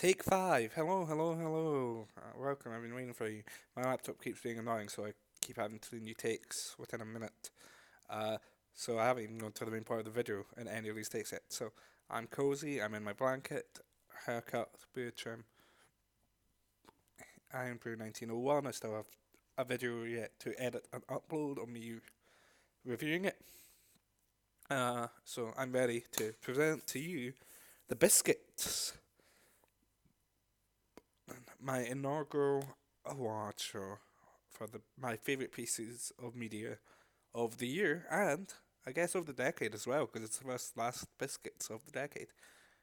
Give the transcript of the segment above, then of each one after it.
Take five. Hello, hello, hello. Welcome. I've been waiting for you. My laptop keeps being annoying, so I keep having to do new takes within a minute. Uh, so I haven't even gone to the main part of the video in any of these takes yet. So I'm cozy. I'm in my blanket. Haircut, beard trim. I am Brew 1901. I still have a video yet to edit and upload of me reviewing it. So I'm ready to present to you the Biscuits, my inaugural award show for my favorite pieces of media of the year and I guess of the decade as well because it's the first last Biscuits of the decade.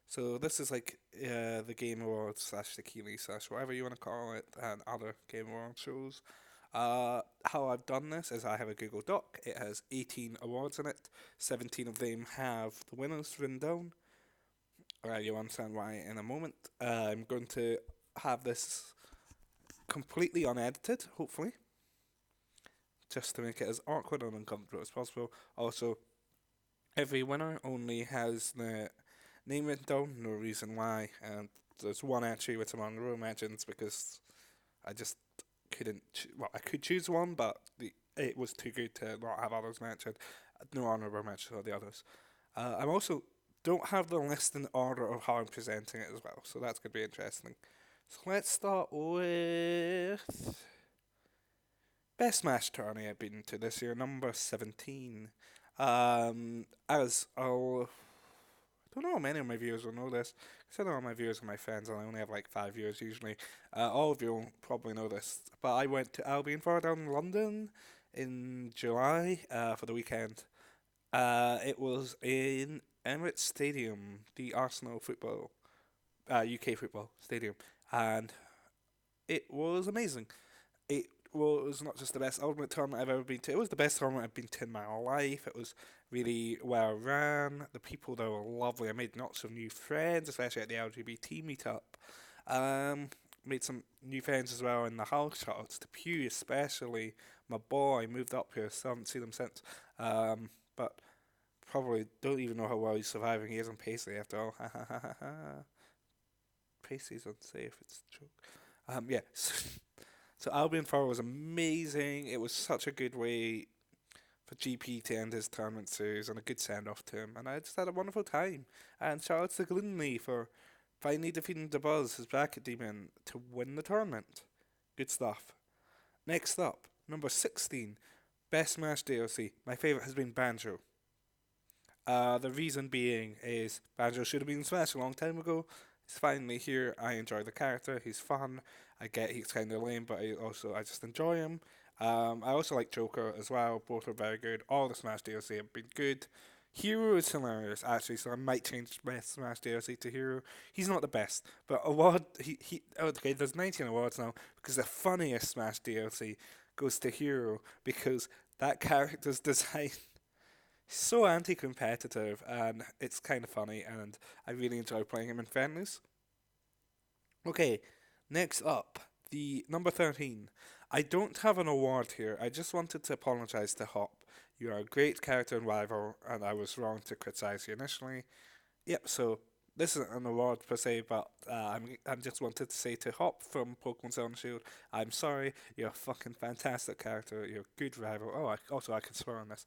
So this is like the Game Awards slash the Keeley slash whatever you want to call it and other Game Awards shows. How I've done this is I have a Google Doc. It has 18 awards in it. 17 of them have the winners written down. You'll understand why in a moment. I'm going to have this completely unedited, hopefully, just to make it as awkward and uncomfortable as possible. Also, every winner only has the name written down, no reason why, and there's one entry with some honorable mentions because I just couldn't. Well, I could choose one, but it was too good to not have others mentioned. No honorable mention of the others. I'm also don't have the list in order of how I'm presenting it as well, so that's gonna be interesting. So let's start with best match tourney I've been to this year, number 17. As I'll, I don't know how many of my viewers will know this, because I know all my viewers are my friends, and I only have like 5 viewers usually. All of you will probably know this, but I went to Albion for down in London in July for the weekend. It was in Emirates Stadium, the Arsenal football, UK football stadium, and it was amazing. It was not just the best ultimate tournament I've ever been to. It was the best tournament I've been to in my life. It was really well ran. The people there were lovely. I made lots of new friends, especially at the LGBT meetup. Um, Made some new friends as well in the house. Shout outs to Pew, especially my boy. Moved up here, so I haven't seen him since. But probably don't even know how well he's surviving. He is on Paisley after all. Ha ha ha ha ha. Paisley's unsafe. It's a joke. Yeah. So Albion Farrell was amazing. It was such a good way for GP to end his tournament series and a good send off to him. And I just had a wonderful time. And shout out to Glinley for finally defeating the Buzz, his bracket demon, to win the tournament. Good stuff. Next up, number 16, Best Match DLC. My favourite has been Banjo. The reason being is Banjo should have been Smash a long time ago. He's finally here. I enjoy the character. He's fun. I get he's kind of lame, but I just enjoy him. I also like Joker as well. Both are very good. All the Smash DLC have been good. Hero is hilarious actually, so I might change Best Smash DLC to Hero. He's not the best, but award he okay. There's 19 awards now because the funniest Smash DLC goes to Hero because that character's design so anti-competitive and it's kind of funny and I really enjoy playing him in friendlies. Okay, next up, the number 13. I don't have an award here. I just wanted to apologize to Hop. You are a great character and rival and I was wrong to criticize you initially. Yep, so this isn't an award per se, but I'm just wanted to say to Hop from Pokemon Sun and Shield, I'm sorry. You're a fucking fantastic character. You're a good rival. Oh, I can swear on this.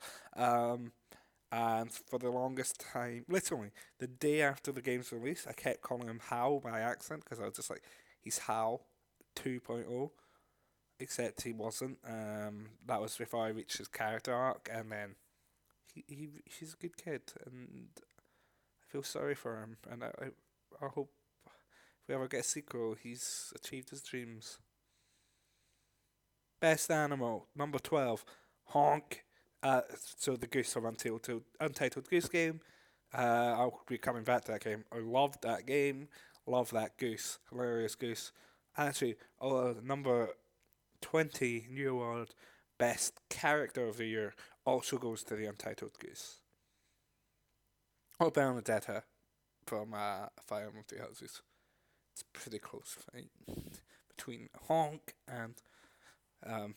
And for the longest time, literally the day after the game's release, I kept calling him Hal by accent because I was just like, he's Hal 2.0, except he wasn't. That was before I reached his character arc, and then he's a good kid, and I feel sorry for him, and I hope if we ever get a sequel, he's achieved his dreams. Best animal, number 12, Honk. So the Goose from Untitled Goose Game. I'll be coming back to that game. I loved that game. Love that goose. Hilarious goose. Actually, number 20 new award, Best Character of the Year, also goes to the Untitled Goose. Or Benedetta from Fire Emblem Three Houses. It's a pretty close fight between Honk and um,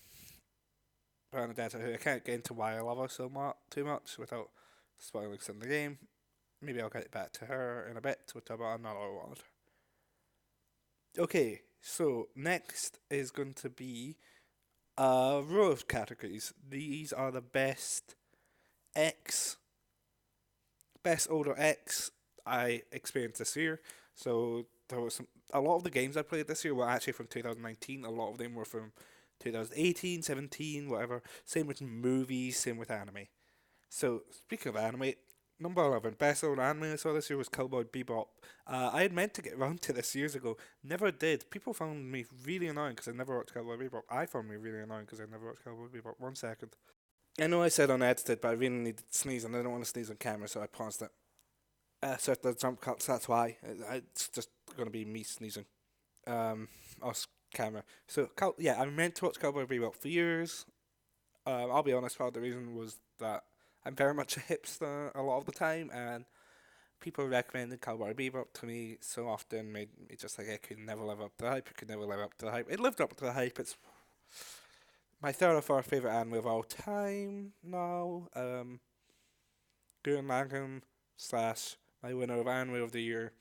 Bernadetta, who I can't get into why I love her so much too much without spoiling some of the game. Maybe I'll get back to her in a bit to talk about another award. Okay, so next is going to be a row of categories. These are the X, best older X I experienced this year. So there was a lot of the games I played this year were actually from 2019. A lot of them were from 2018, 17, whatever. Same with movies, same with anime. So, speaking of anime, number 11, best old anime I saw this year was Cowboy Bebop. I had meant to get around to this years ago, never did. People found me really annoying because I never watched Cowboy Bebop. I found me really annoying because I never watched Cowboy Bebop. 1 second. I know I said unedited, but I really needed to sneeze and I don't want to sneeze on camera, so I paused it. So if there's jump cuts, that's why. It's just going to be me sneezing. Off camera. So, yeah, I meant to watch Cowboy Bebop for years. I'll be honest, part of the reason was that I'm very much a hipster a lot of the time, and people recommended Cowboy Bebop to me so often made me just like I could never live up to the hype. It could never live up to the hype. It lived up to the hype. It's my third or fourth favorite anime of all time now. Gurren Lagann slash my winner of anime of the year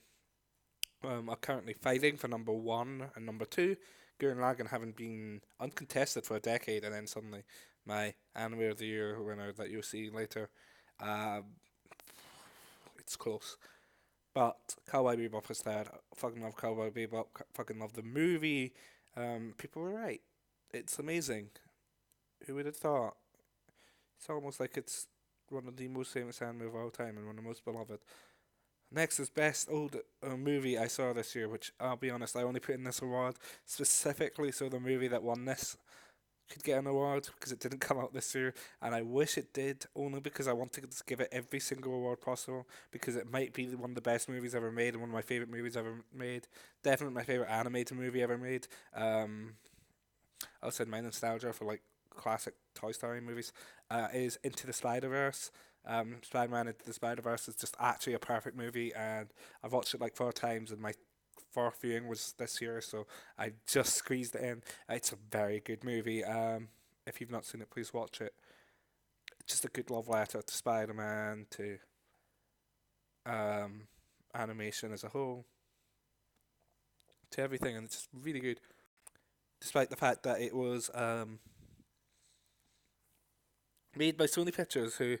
are currently fighting for number one and number two. Gurren Lagann having been uncontested for a decade, and then suddenly my anime of the year winner that you'll see later. Um, it's close, but Cowboy Bebop is there. Fucking love Cowboy Bebop. Fucking love the movie. People were right. It's amazing. Who would have thought? It's almost like it's one of the most famous anime of all time and one of the most beloved. Next is best old movie I saw this year, which I'll be honest, I only put in this award specifically so the movie that won this could get an award because it didn't come out this year, and I wish it did only because I wanted to give it every single award possible because it might be one of the best movies ever made and one of my favorite movies ever made. Definitely my favorite animated movie ever made. Outside my nostalgia for like classic Toy Story movies, is Into the Spider Verse. Spider Man Into the Spider Verse is just actually a perfect movie, and I've watched it like 4 times, and my fourth viewing was this year, so I just squeezed it in. It's a very good movie. If you've not seen it, please watch it. It's just a good love letter to Spider Man, to um, animation as a whole, to everything, and it's just really good. Despite the fact that it was made by Sony Pictures, who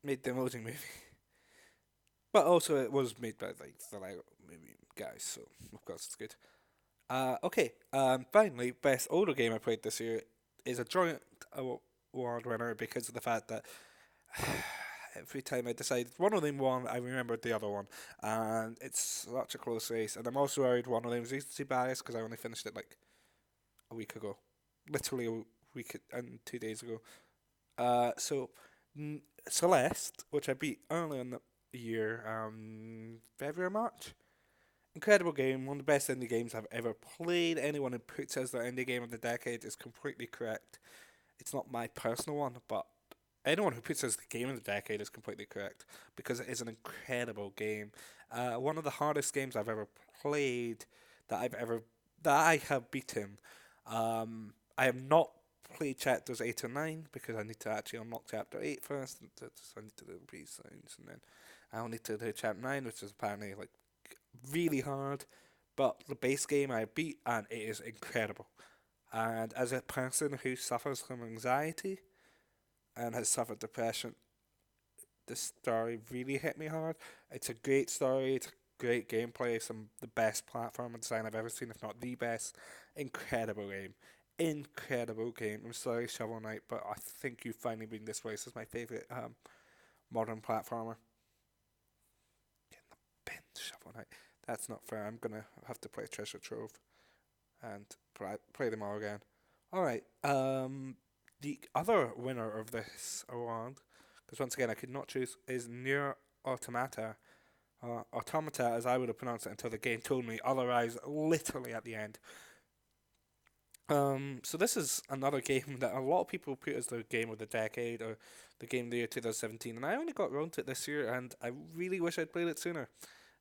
made the Emoji Movie. But also, it was made by like the Lego Movie guys, so of course it's good. Okay. Finally, best older game I played this year is a joint award winner because of the fact that every time I decided one of them won, I remembered the other one, and it's such a close race. And I'm also worried one of them is recency bias because I only finished it like a week ago, literally a week and 2 days ago. So Celeste, which I beat early in the year, February, March. Incredible game, one of the best indie games I've ever played. Anyone who puts as their indie game of the decade is completely correct. It's not my personal one, but anyone who puts as the game of the decade is completely correct because it is an incredible game. One of the hardest games I've ever played that I've ever that I have beaten. I have not played chapters 8 or 9 because I need to actually unlock chapter 8 first. So I need to do the peace signs, and then I'll need to do chapter 9, which is apparently like really hard. But the base game I beat, and it is incredible. And as a person who suffers from anxiety and has suffered depression, this story really hit me hard. It's a great story. It's great gameplay. Some the best platform design I've ever seen, if not the best. Incredible game. Incredible game. I'm sorry, Shovel Knight, but I think you finally been this way. This is my favorite modern platformer. Get in the bin, Shovel Knight. That's not fair. I'm gonna have to play Treasure Trove and play them all again. All right. The other winner of this award, because once again I could not choose, is Near Automata. Automata, as I would have pronounced it until the game told me otherwise, literally at the end. So this is another game that a lot of people put as the game of the decade or the game of the year 2017, and I only got around to it this year, and I really wish I'd played it sooner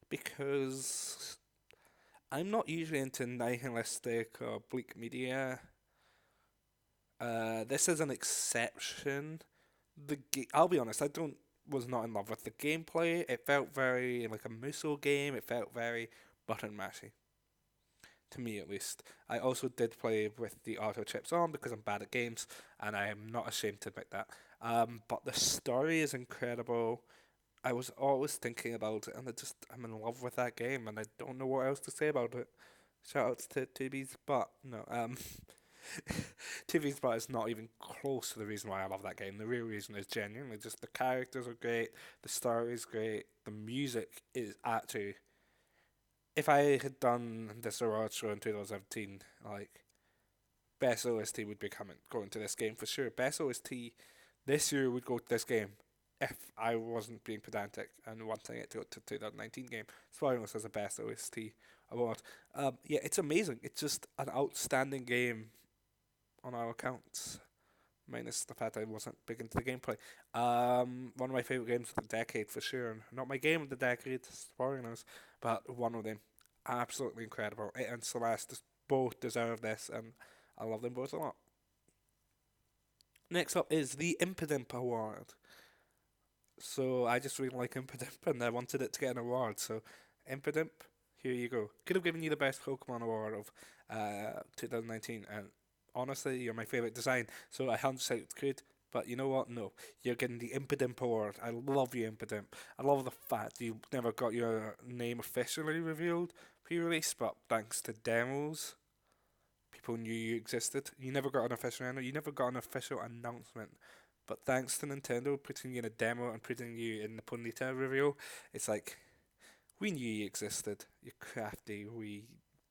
because I'm not usually into nihilistic or bleak media. This is an exception. I'll be honest, I don't was not in love with the gameplay. It felt very like a Muso game. It felt very button mashy. to me at least. I also did play with the auto chips on because I'm bad at games, and I am not ashamed to admit that. But the story is incredible. I was always thinking about it, and I'm in love with that game, and I don't know what else to say about it. Shout outs to TV's Butt. No, TV's Butt is not even close to the reason why I love that game. The real reason is genuinely just the characters are great, the story is great, the music is actually. If I had done this award show in 2017, like best OST would be going to this game for sure. Best OST this year would go to this game if I wasn't being pedantic and wanting it to go to 2019 game. Spoiling this as a best OST award. Yeah, it's amazing. It's just an outstanding game on our accounts. Minus the fact I wasn't big into the gameplay. One of my favorite games of the decade for sure. Not my game of the decade, spoiling us, but one of them. Absolutely incredible. It and Celeste both deserve this, and I love them both a lot. Next up is the Impidimp Award. So I just really like Impidimp and I wanted it to get an award. So Impidimp, here you go. Could have given you the best Pokemon award of 2019, and honestly, you're my favorite design. So I 100% could. But you know what? No, you're getting the Impidimp award. I love you, Impidimp. I love the fact you never got your name officially revealed pre-release, but thanks to demos, people knew you existed. You never got an official you never got an official announcement. But thanks to Nintendo putting you in a demo and putting you in the Ponyta reveal, it's like we knew you existed. You crafty wee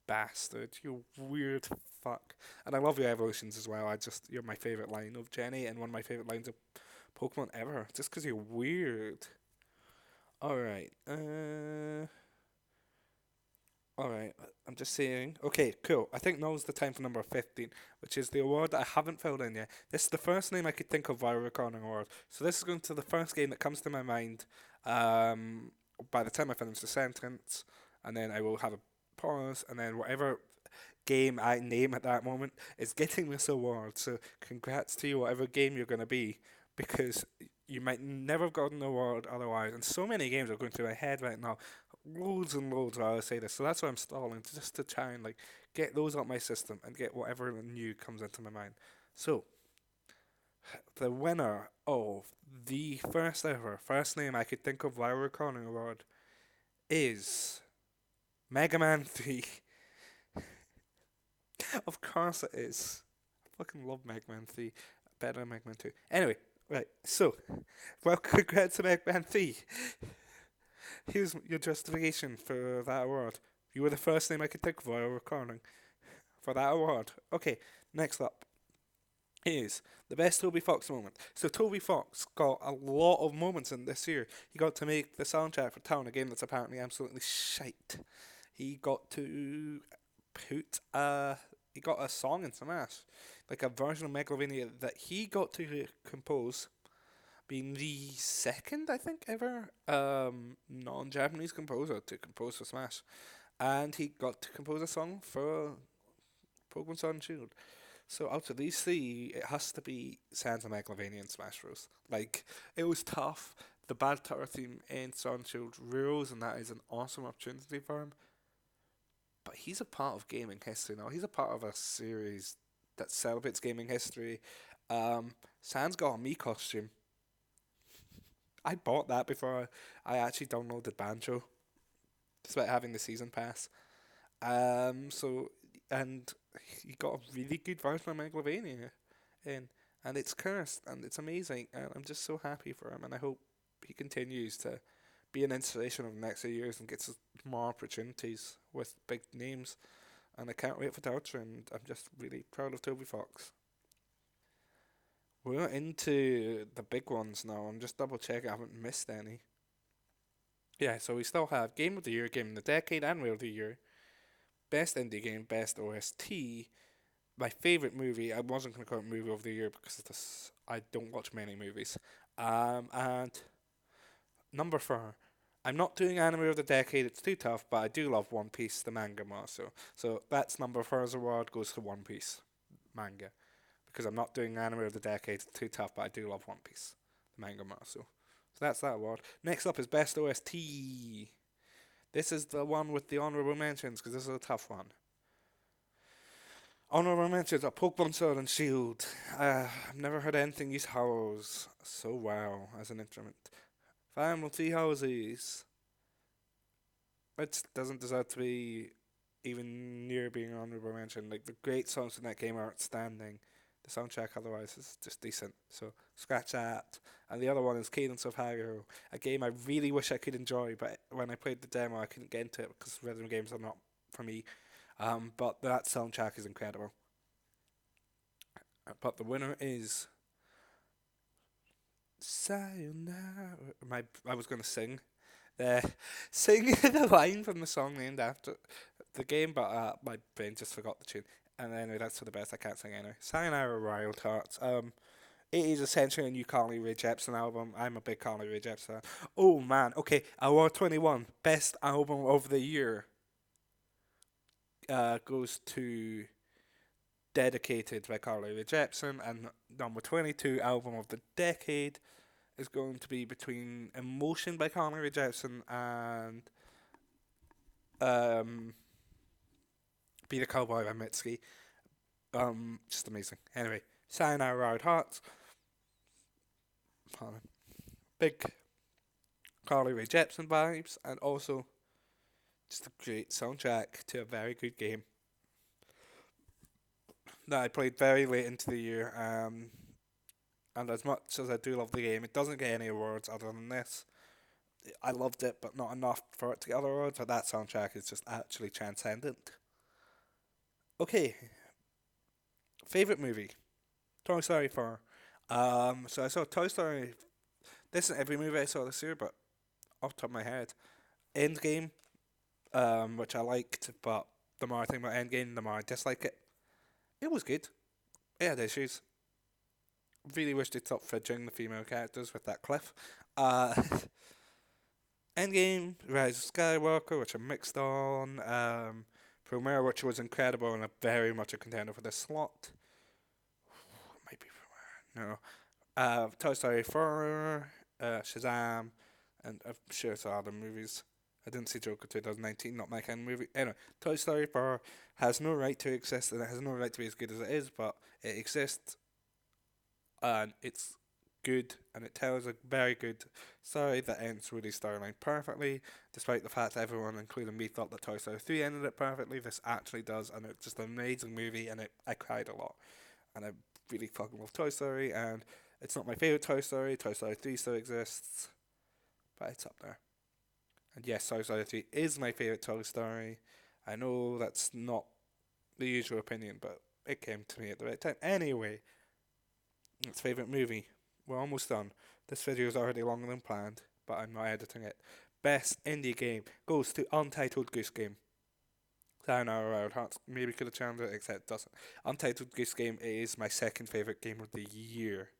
bastard. You weird fuck. And I love your evolutions as well. You're my favorite line of Jenny and one of my favorite lines of Pokemon ever. Just 'cause you're weird. Alright. Alright, I'm just saying. Okay, cool. I think now's the time for number 15, which is the award that I haven't filled in yet. This is the first name I could think of while recording award. So this is going to the first game that comes to my mind um, by the time I finish the sentence, and then I will have a pause, and then whatever game I name at that moment is getting this award. So congrats to you, whatever game you're going to be, because you might never have gotten an award otherwise. And so many games are going through my head right now, loads and loads while I say this. So that's why I'm stalling, just to try and like get those out my system and get whatever new comes into my mind. So the winner of the first ever first name I could think of while recording award is Mega Man 3. Of course it is. I fucking love Mega Man 3. Better than Mega Man 2. Anyway, right, so, well, congrats to Mega Man 3. Here's your justification for that award. You were the first name I could think of while recording for that award. Okay, next up is the best Toby Fox moment. So Toby Fox got a lot of moments in this year. He got to make the soundtrack for Town, a game that's apparently absolutely shite. He got to he got a song in Smash, like a version of Megalovania that he got to compose, being the second, I think, ever non-Japanese composer to compose for Smash, and he got to compose a song for Pokemon Sword and Shield. So out of these three, it has to be Sans and Megalovania and Smash Bros. Like, it was tough. The Bad Tower theme in Sword and Shield rules, and that is an awesome opportunity for him. But he's a part of gaming history now. He's a part of a series that celebrates gaming history. Sans got a me costume. I bought that before I actually downloaded Banjo, despite having the season pass. So and he got a really good version of Megalovania in, and it's cursed and it's amazing, and I'm just so happy for him, and I hope he continues to be an inspiration of the next few years and gets more opportunities with big names. And I can't wait for Delta, and I'm just really proud of Toby Fox. We're into the big ones now. I'm just double checking I haven't missed any. Yeah, so we still have Game of the Year, Game of the Decade, and Wheel of the Year. Best Indie Game, Best OST. My favourite movie, I wasn't going to call it Movie of the Year because I don't watch many movies. And number four, I'm not doing Anime of the Decade, it's too tough, but I do love One Piece, the manga more so. So that's number four's award goes to One Piece manga. Because I'm not doing Anime of the Decade, it's too tough, but I do love One Piece, the manga more so. So that's that award. Next up is Best OST. This is the one with the honourable mentions, because this is a tough one. Honorable mentions are Pokemon Sword and Shield. I've never heard anything use hollows so well as an instrument. Fire multi houses. It doesn't deserve to be even near being an honorable mention. Like the great songs in that game are outstanding. The soundtrack otherwise is just decent. So scratch that. And the other one is Cadence of Hyrule, a game I really wish I could enjoy, but when I played the demo I couldn't get into it because rhythm games are not for me. But that soundtrack is incredible. But the winner is Sayonara. I was gonna sing the line from the song named after the game, but my brain just forgot the tune. And anyway, that's for the best. I can't sing anyway. Sayonara Wild Hearts. It is essentially a new Carly Rae Jepsen album. I'm a big Carly Rae Jepsen fan. Oh man, okay. Award 21, best album of the year, goes to Dedicated by Carly Rae Jepsen, and number 22, album of the decade, is going to be between Emotion by Carly Rae Jepsen and um, Be the Cowboy by Mitski. Just amazing. Anyway, Sayonara Wild Hearts. Big Carly Rae Jepsen vibes, and also just a great soundtrack to a very good game that I played very late into the year. And as much as I do love the game, it doesn't get any awards other than this. I loved it, but not enough for it to get other awards. But that soundtrack is just actually transcendent. Okay, favorite movie, Toy Story 4. So I saw Toy Story. This isn't every movie I saw this year, but off the top of my head, Endgame, which I liked, but the more I think about Endgame, the more I dislike it. It was good. It had issues. Really wish they'd stop fridging the female characters with that cliff. Uh, Endgame, Rise of Skywalker, which I'm mixed on. Premiere, which was incredible and a very much a contender for this slot. Might be Premiere. No. Toy Story 4, Shazam, and I'm sure it's other movies. I didn't see Joker 2019, not my kind of movie. Anyway, Toy Story 4 has no right to exist and it has no right to be as good as it is, but it exists and it's good and it tells a very good story that ends Woody's storyline perfectly, despite the fact that everyone, including me, thought that Toy Story 3 ended it perfectly. This actually does, and it's just an amazing movie, and I cried a lot. And I really fucking love Toy Story, and it's not my favourite Toy Story. Toy Story 3 still exists, but it's up there. And yes, Toy Story 3 is my favourite Toy Story. I know that's not the usual opinion, but it came to me at the right time. Anyway, it's favourite movie. We're almost done. This video is already longer than planned, but I'm not editing it. Best indie game goes to Untitled Goose Game. Sayonara Wild Hearts maybe could have challenged it, except it doesn't. Untitled Goose Game is my second favourite game of the year.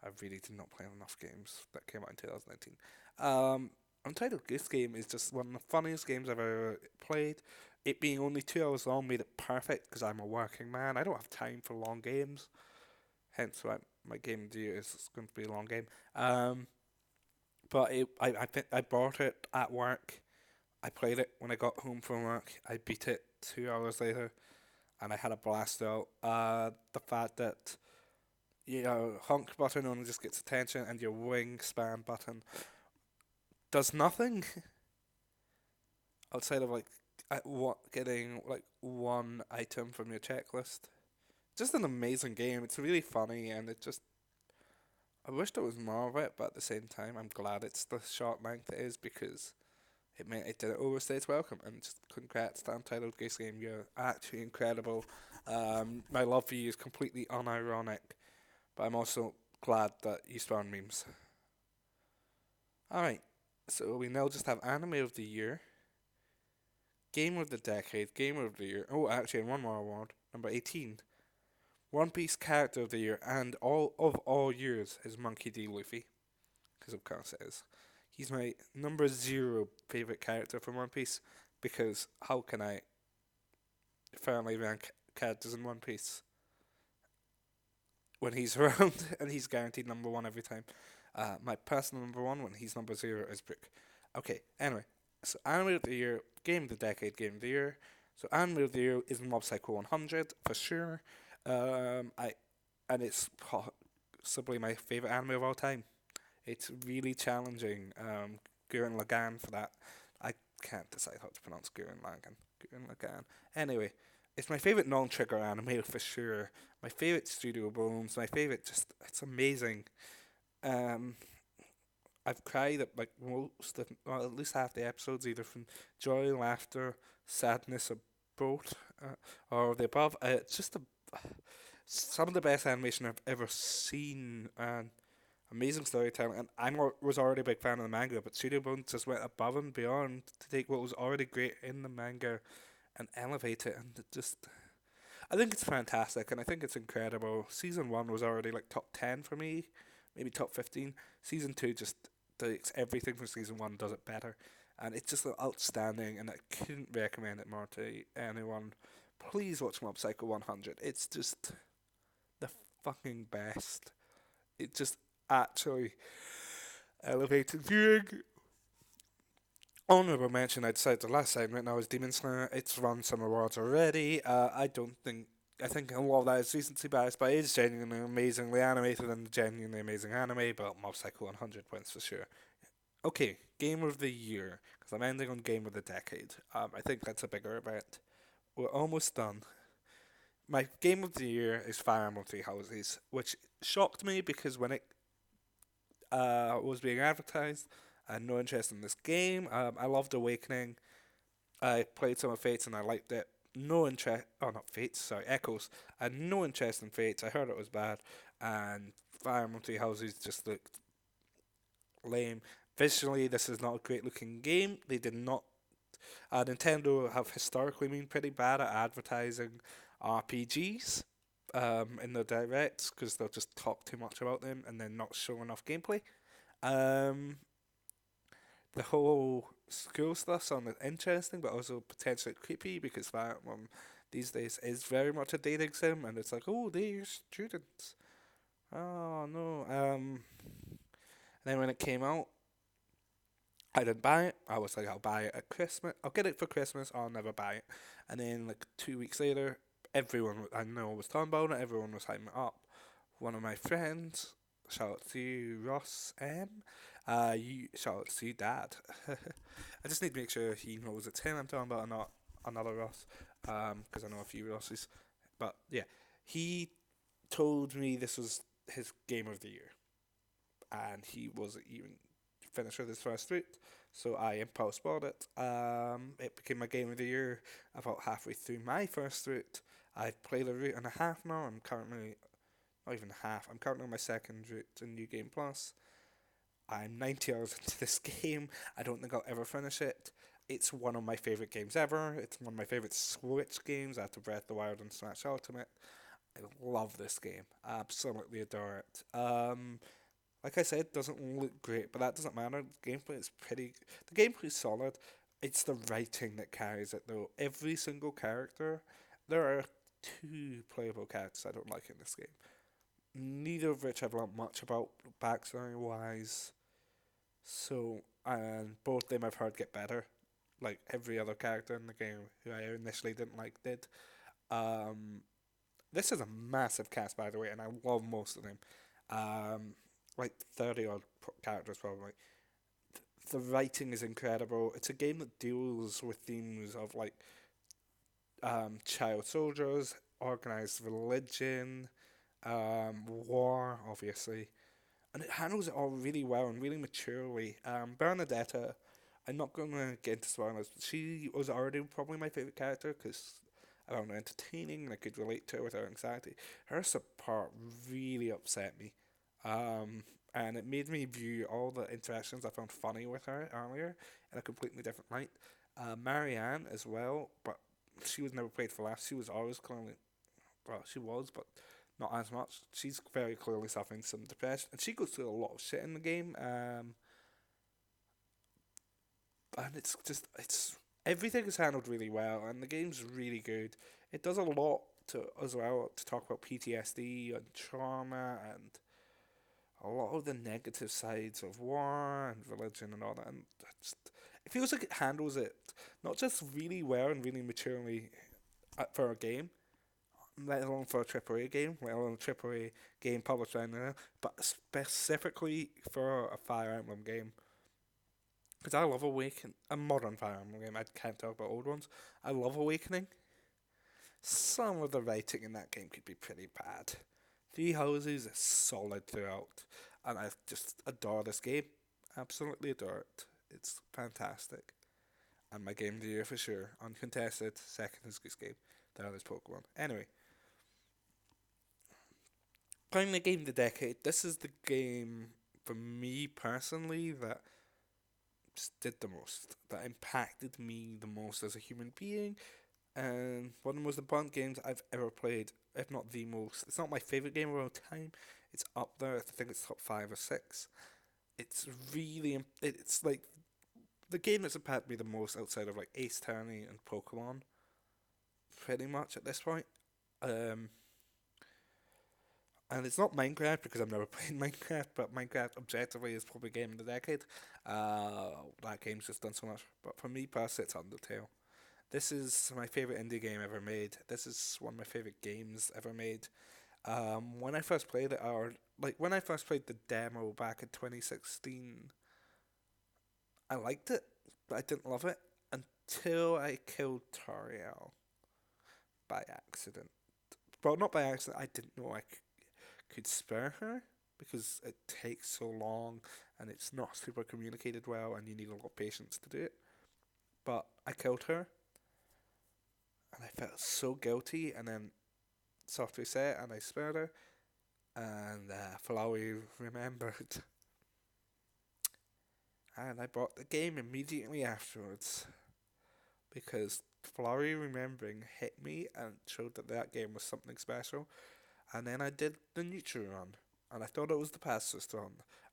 I really did not play enough games that came out in 2019. Untitled Goose Game is just one of the funniest games I've ever played. It being only 2 hours long made it perfect because I'm a working man. I don't have time for long games. Hence why my game of the year is going to be a long game. But I bought it at work. I played it when I got home from work. I beat it 2 hours later, and I had a blast out. The fact that honk button only just gets attention, and your wingspan button does nothing outside of like getting like one item from your checklist. Just an amazing game. It's really funny, and it just I wish there was more of it, but at the same time, I'm glad it's the short length it is because it didn't overstay its welcome. And just congrats to Untitled Goose Game. You're actually incredible. My love for you is completely unironic, but I'm also glad that you spawn memes. Alright, so we now just have Anime of the Year, Game of the Decade, Game of the Year. Oh, actually, and one more award, number 18. One Piece Character of the Year, and all years is Monkey D. Luffy, because of course it is. He's my number 0 favorite character from One Piece, because how can I firmly rank characters in One Piece when he's around and he's guaranteed number 1 every time? My personal number 1 when he's number 0 is Brook. Okay, anyway, so Anime of the Year, Game of the Decade, Game of the Year. So anime of the year is Mob Psycho 100 for sure. I and it's possibly my favorite anime of all time. It's really challenging. Gurren Lagann for that. I can't decide how to pronounce Gurren Lagann. Gurren Lagann. Anyway, it's my favorite non-trigger anime for sure. My favorite Studio Bones. My favorite. Just it's amazing. Um, I've cried at like most of, well, at least half the episodes, either from joy, laughter, sadness, or both, or the above. It's just some of the best animation I've ever seen, and amazing storytelling. And was already a big fan of the manga, but Studio Bones just went above and beyond to take what was already great in the manga and elevate it. And it just, I think it's fantastic, and I think it's incredible. Season one was already like top 10 for me, maybe top 15. Season two just takes everything from season one, does it better, and it's just outstanding. And I couldn't recommend it more to anyone. Please watch Mob Psycho 100. It's just the fucking best. It just actually elevated viewing. Honorable mention outside the last segment now is Demon Slayer. It's won some awards already. I don't think. I think a lot of that is recency bias, but it is genuinely amazingly animated and genuinely amazing anime. But Mob Psycho 100 points for sure. Okay, Game of the Year, because I'm ending on Game of the Decade. I think that's a bigger event. We're almost done. My Game of the Year is Fire Emblem Three Houses, which shocked me because when it was being advertised, I had no interest in this game. I loved Awakening. I played some of Fates and I liked it. No interest. Oh, not Fates. Sorry, Echoes. I had no interest in Fates. I heard it was bad, and Fire Emblem Three Houses just looked lame. Visually, this is not a great looking game. They did not. Nintendo have historically been pretty bad at advertising RPGs in their directs because they'll just talk too much about them and then not show enough gameplay. Um, the whole school stuff sounded interesting, but also potentially creepy because Fire Emblem these days is very much a dating sim, and it's like, oh, they're students. Oh no. And then when it came out, I didn't buy it. I was like, I'll buy it at Christmas. I'll get it for Christmas. I'll never buy it. And then like 2 weeks later, everyone I know was talking about it. Everyone was hyping it up. One of my friends, shout out to you, Ross M. You shout out to you, Dad. I just need to make sure he knows it's him I'm talking about, and not another Ross. Because I know a few Rosses. But yeah, he told me this was his game of the year, and he wasn't even finished with his first route. So I impulse bought it. It became my game of the year about halfway through my first route. I've played a route and a half now. I'm currently not even half. I'm currently on my second route in New Game Plus. I'm 90 hours into this game. I don't think I'll ever finish it. It's one of my favourite games ever. It's one of my favourite Switch games after Breath of the Wild and Smash Ultimate. I love this game. I absolutely adore it. Like I said, it doesn't look great, but that doesn't matter. The gameplay is pretty. The gameplay is solid. It's the writing that carries it, though. Every single character, there are two playable characters I don't like in this game. Neither of which I've learned much about backstory wise. So, and both of them I've heard get better. Like every other character in the game who I initially didn't like did. Um, this is a massive cast, by the way, and I love most of them. Like 30 odd characters, probably. The writing is incredible. It's a game that deals with themes of like child soldiers, organized religion, war, obviously, and it handles it all really well and really maturely. Bernadetta, I'm not gonna get into spoilers, but she was already probably my favorite character because I found her entertaining and I could relate to her with her anxiety. Her support really upset me, and it made me view all the interactions I found funny with her earlier in a completely different light. Marianne as well, but she was never played for laughs. She was always clearly, well, she was, but not as much. She's very clearly suffering some depression, and she goes through a lot of shit in the game. And it's just it's everything is handled really well, and the game's really good. It does a lot to as well to talk about PTSD and trauma and a lot of the negative sides of war and religion and all that. And just, it feels like it handles it not just really well and really maturely for a game, let alone for a AAA game, let alone a AAA game published by now, but specifically for a Fire Emblem game. Because I love Awakening, a modern Fire Emblem game. I can't talk about old ones. I love Awakening. Some of the writing in that game could be pretty bad. Three Houses is solid throughout, and I just adore this game. Absolutely adore it. It's fantastic. And my game of the year for sure. Uncontested. Second is Goose Game. Third is Pokemon. Anyway, playing the game of the decade. This is the game for me personally that just did the most. That impacted me the most as a human being. And one of the most important games I've ever played, if not the most. It's not my favorite game of all time. It's up there. I think it's top 5 or 6. It's really, it's like the game that's impacted me the most outside of like Ace Attorney and Pokemon, pretty much at this point. Um, and it's not Minecraft because I've never played Minecraft, but Minecraft objectively is probably game of the decade. That game's just done so much. But for me personally, it's Undertale. This is my favorite indie game ever made. This is one of my favorite games ever made. When I first played it, or like when I first played the demo back in 2016, I liked it, but I didn't love it until I killed Toriel by accident. Well, not by accident. I didn't know I could spare her because it takes so long and it's not super communicated well, and you need a lot of patience to do it. But I killed her, and I felt so guilty. And then soft reset, and I spared her, and Flowey remembered, and I bought the game immediately afterwards because Flurry remembering hit me and showed that that game was something special. And then I did the neutral run, and I thought it was the pacifist run.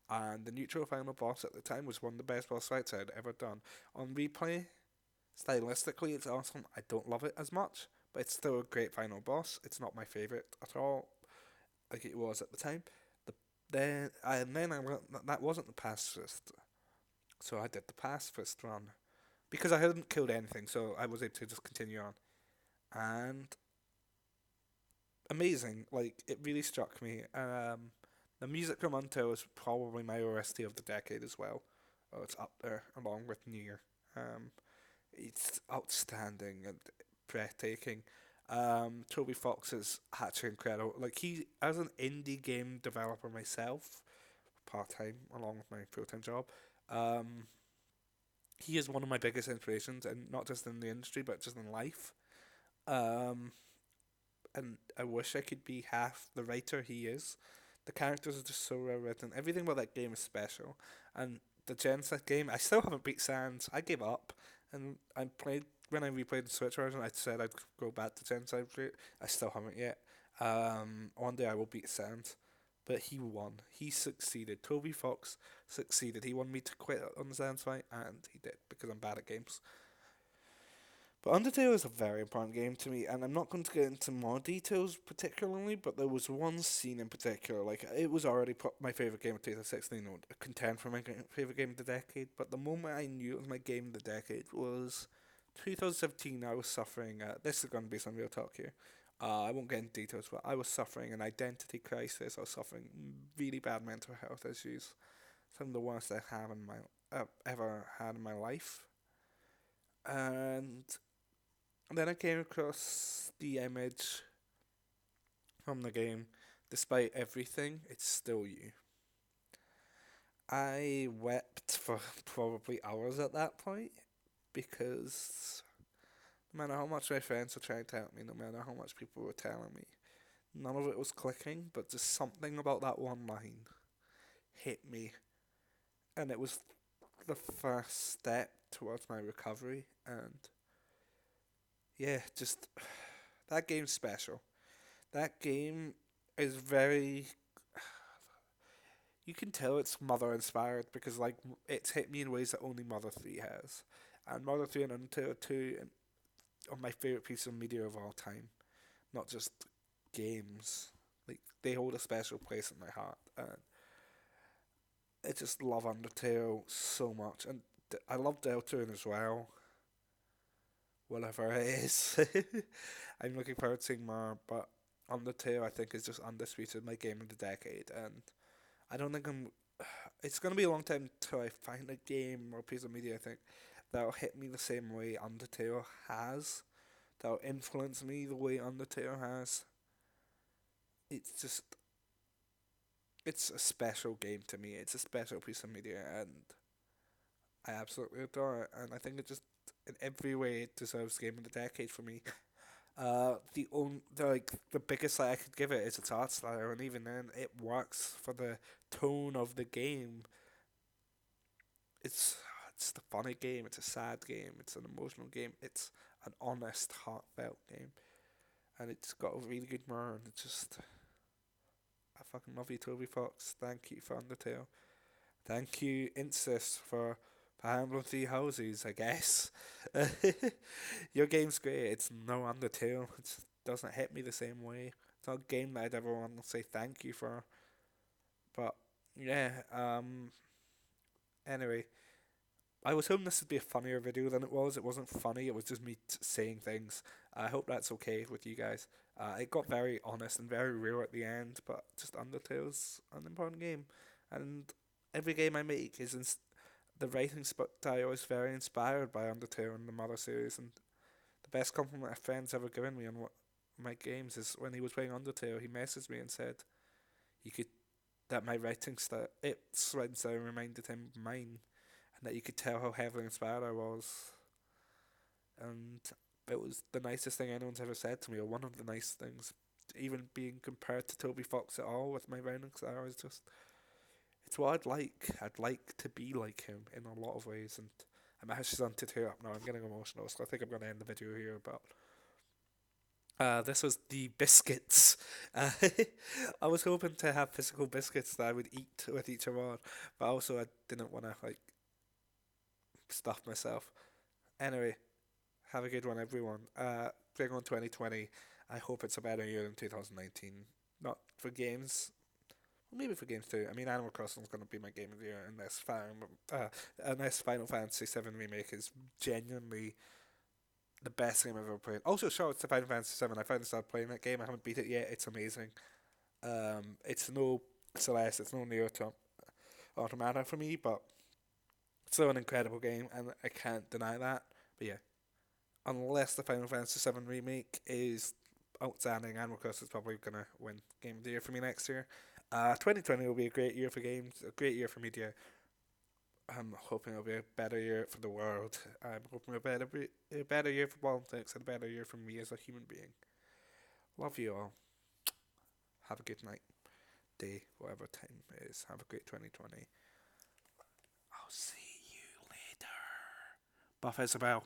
And the neutral final boss at the time was one of the best boss fights I'd ever done. On replay, stylistically, it's awesome. I don't love it as much, but it's still a great final boss. It's not my favorite at all, like it was at the time. The then I went, that wasn't the pacifist, so I did the pacifist run because I hadn't killed anything, so I was able to just continue on. And amazing, like it really struck me. The music from Until is probably my OST of the decade as well. Oh, it's up there along with Nier. Um, it's outstanding and breathtaking. Toby Fox is actually incredible. Like he, as an indie game developer myself, part time along with my full time job, um, he is one of my biggest inspirations, and not just in the industry but just in life. Um, and I wish I could be half the writer he is. The characters are just so well written. Everything about that game is special. And the Genset game, I still haven't beat Sans. I gave up, and I played when I replayed the Switch version. I said I'd go back to Genset route. I still haven't yet. One day I will beat Sans, but he won. He succeeded. Toby Fox succeeded. He wanted me to quit on the Sans fight, and he did because I'm bad at games. But Undertale is a very important game to me, and I'm not going to get into more details particularly, but there was one scene in particular, like, it was already my favourite game of 2016, or a contend for my favourite game of the decade, but the moment I knew it was my game of the decade was 2017. I was suffering, this is going to be some real talk here. I won't get into details, but I was suffering an identity crisis. I was suffering really bad mental health issues, some of the worst I have in my ever had in my life. And then I came across the image from the game. Despite everything, it's still you. I wept for probably hours at that point because no matter how much my friends were trying to help me, no matter how much people were telling me, none of it was clicking, but just something about that one line hit me. And it was the first step towards my recovery. And yeah, just that game's special. That game is very. You can tell it's Mother inspired because like it's hit me in ways that only Mother 3 has, and Mother 3 and Undertale 2 are my favorite pieces of media of all time. Not just games. Like they hold a special place in my heart, and I just love Undertale so much. And I love Deltarune as well, whatever it is. I'm looking forward to seeing more, but Undertale I think is just undisputed my game of the decade, and I don't think I'm. It's gonna be a long time till I find a game or piece of media I think that'll hit me the same way Undertale has. That'll influence me the way Undertale has. It's just it's a special game to me. It's a special piece of media, and I absolutely adore it. And I think it just in every way it deserves game of the decade for me. The biggest I could give it is its art style, and even then, it works for the tone of the game. It's it's the funny game. It's a sad game. It's an emotional game. It's an honest, heartfelt game, and it's got a really good moral. It's just I fucking love you, Toby Fox. Thank you for Undertale. Thank you, Insist, for handling three houses. I guess your game's great. It's no Undertale. It doesn't hit me the same way. It's not a game that I'd ever want to say thank you for. But yeah. Anyway, I was hoping this would be a funnier video than it was. It wasn't funny. It was just me saying things. I hope that's okay with you guys. It got very honest and very real at the end, but just Undertale's an important game, and every game I make is the writing style is very inspired by Undertale and the Mother series, and the best compliment a friend's ever given me on my games is when he was playing Undertale. He messaged me and said you could that my writing style reminded him of mine, and that you could tell how heavily inspired I was. And it was the nicest thing anyone's ever said to me, or one of the nice things. Even being compared to Toby Fox at all with my writing style is just it's what I'd like. I'd like to be like him in a lot of ways, and I'm actually on to tear up now. I'm getting emotional, so I think I'm going to end the video here. But this was the biscuits. Uh, I was hoping to have physical biscuits that I would eat with each award, but also I didn't want to like stuff myself. Anyway, have a good one, everyone. Bring on 2020. I hope it's a better year than 2019. Not for games, well, maybe for games too. I mean, Animal Crossing is going to be my game of the year unless Final Fantasy VII Remake is genuinely the best game I've ever played. Also, shout out to Final Fantasy VII. I finally started playing that game. I haven't beat it yet. It's amazing. It's no Celeste. It's no Neo Automata for me, but it's still an incredible game, and I can't deny that. But yeah, unless the Final Fantasy VII Remake is outstanding, Animal Crossing is probably going to win Game of the Year for me next year. 2020 will be a great year for games, a great year for media. I'm hoping it'll be a better year for the world. I'm hoping a better year for politics and a better year for me as a human being. Love you all. Have a good night, day, whatever time it is. Have a great 2020. I'll see you later. Buff Isabel.